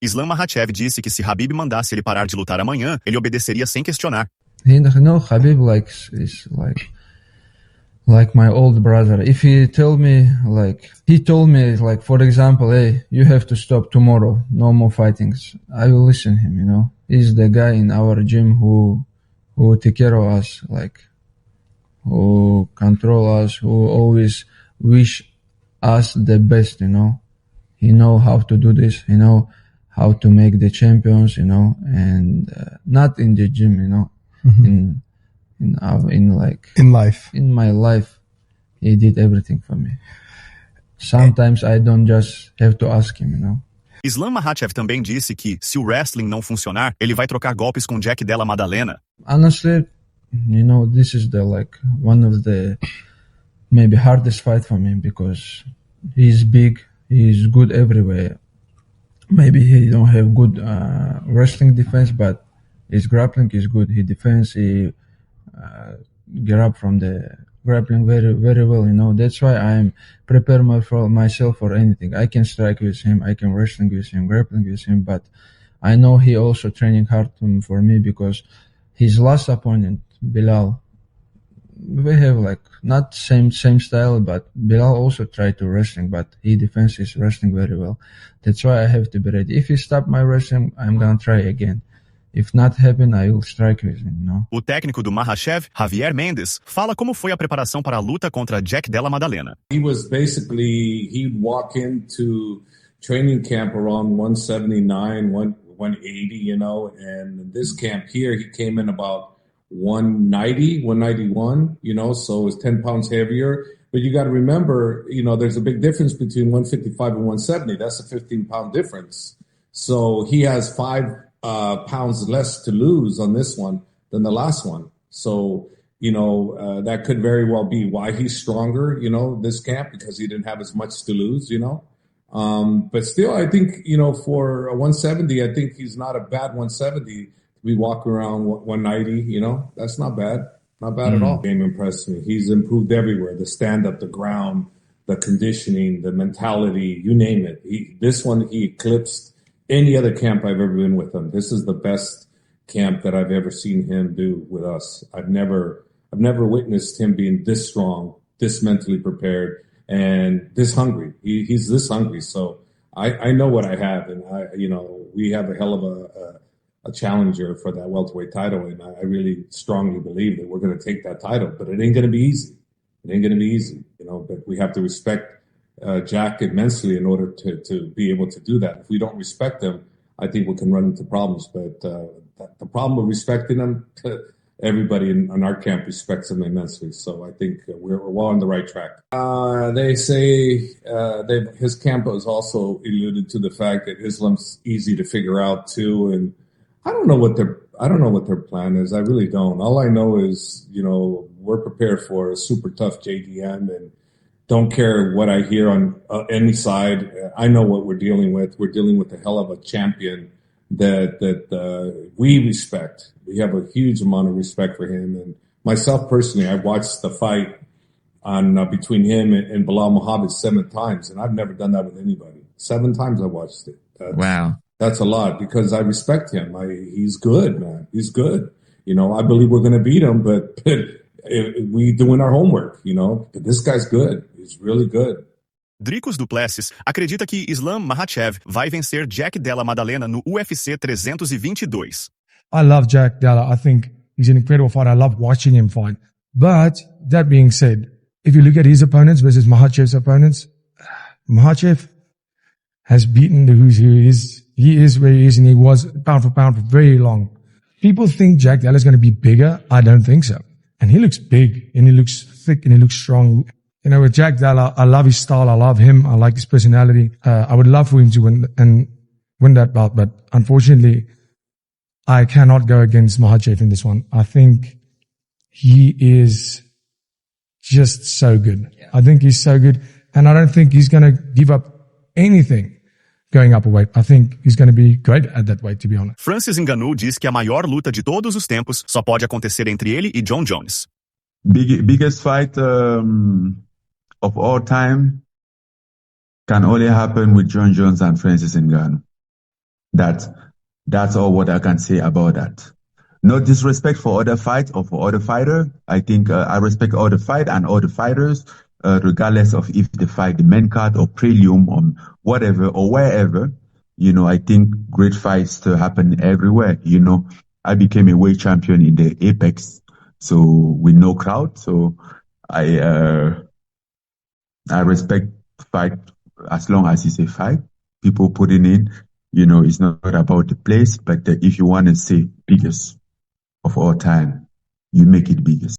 Islam Makhachev disse que se Khabib mandasse ele parar de lutar amanhã, ele obedeceria sem questionar. Khabib is like my old brother. If he told me, for example, hey, you have to stop tomorrow, no more fightings, I will listen to him, He's the guy in our gym who take care of us, who control us, who always wish us the best, He know how to do this, how to make the champions, and not in the gym, Mm-hmm. In life. In my life, he did everything for me. Sometimes I don't just have to ask him, Islam Makhachev também disse que, se o wrestling não funcionar, ele vai trocar golpes com Jack Della Maddalena. Honestly, this is one of the maybe hardest fight for me because he's big, he's good everywhere. Maybe he don't have good wrestling defense, but his grappling is good. He defends, he get up from the grappling very, very well, That's why I'm prepare myself for anything. I can strike with him, I can wrestling with him, grappling with him, but I know he also training hard for me because his last opponent, Bilal, we have not same style, but Bilal also tried to wrestling, but he defends his wrestling very well. That's why I have to be ready. If he stop my wrestling, I'm gonna try again. If not happen, I will strike with him, O técnico do Makhachev, Javier Mendez, fala como foi a preparação para a luta contra Jack Della Maddalena. He'd walk into training camp around 179, 180, and this camp here, he came in about 190, 191, so it's 10 pounds heavier. But you got to remember, there's a big difference between 155 and 170. That's a 15-pound difference. So he has 5 pounds less to lose on this one than the last one. So, that could very well be why he's stronger, this camp, because he didn't have as much to lose, But still, I think, for a 170, I think he's not a bad 170 to be walking around 190, That's not bad. Not bad at all. Game impressed me. He's improved everywhere. The stand-up, the ground, the conditioning, the mentality, you name it. This one, he eclipsed any other camp I've ever been with him. This is the best camp that I've ever seen him do with us. I've never witnessed him being this strong, this mentally prepared, and this hungry. He's this hungry. So I know what I have, and we have a hell of a challenger for that welterweight title, and I really strongly believe that we're going to take that title. But it ain't going to be easy. But we have to respect Jack immensely in order to be able to do that. If we don't respect him, I think we can run into problems. But the problem with respecting him, everybody in our camp respects him immensely. So I think we're well on the right track. They say his camp has also alluded to the fact that Islam's easy to figure out too, and I don't know what their plan is. I really don't. All I know is we're prepared for a super tough JDM and don't care what I hear on any side. I know what we're dealing with. We're dealing with a hell of a champion that we respect. We have a huge amount of respect for him. And myself personally, I watched the fight on between him and Belal Muhammad 7 times, and I've never done that with anybody. 7 times I watched it. Wow. That's a lot because I respect him. He's good, man. He's good. I believe we're going to beat him, but we doing our homework, But this guy's good. He's really good. Dricus du Plessis acredita que Islam Makhachev vai vencer Jack Della Maddalena no UFC 322. I love Jack Della. I think he's an incredible fighter. I love watching him fight. But that being said, if you look at his opponents versus Makhachev's opponents, Makhachev has beaten the who's who. He is where he is, and he was pound for pound for very long. People think Jack Della is going to be bigger. I don't think so. And he looks big, and he looks thick, and he looks strong. With Jack Della, I love his style. I love him. I like his personality. I would love for him to win that bout, but unfortunately, I cannot go against Makhachev in this one. I think he is just so good. Yeah. I think he's so good, and I don't think he's going to give up anything going up a weight. I think he's going to be great at that weight, to be honest. Francis Ngannou diz que a maior luta de todos os tempos só pode acontecer entre ele e Jon Jones. Biggest fight of all time can only happen with Jon Jones and Francis Ngannou. That's all what I can say about that. No disrespect for other fights or for other fighter. I think I respect all the fight and all the fighters, regardless of if they fight the main card or prelim or whatever or wherever. I think great fights still happen everywhere. I became a weight champion in the Apex, so with no crowd. So I respect fight as long as it's a fight. People putting in, it's not about the place, but if you want to say biggest of all time, you make it biggest.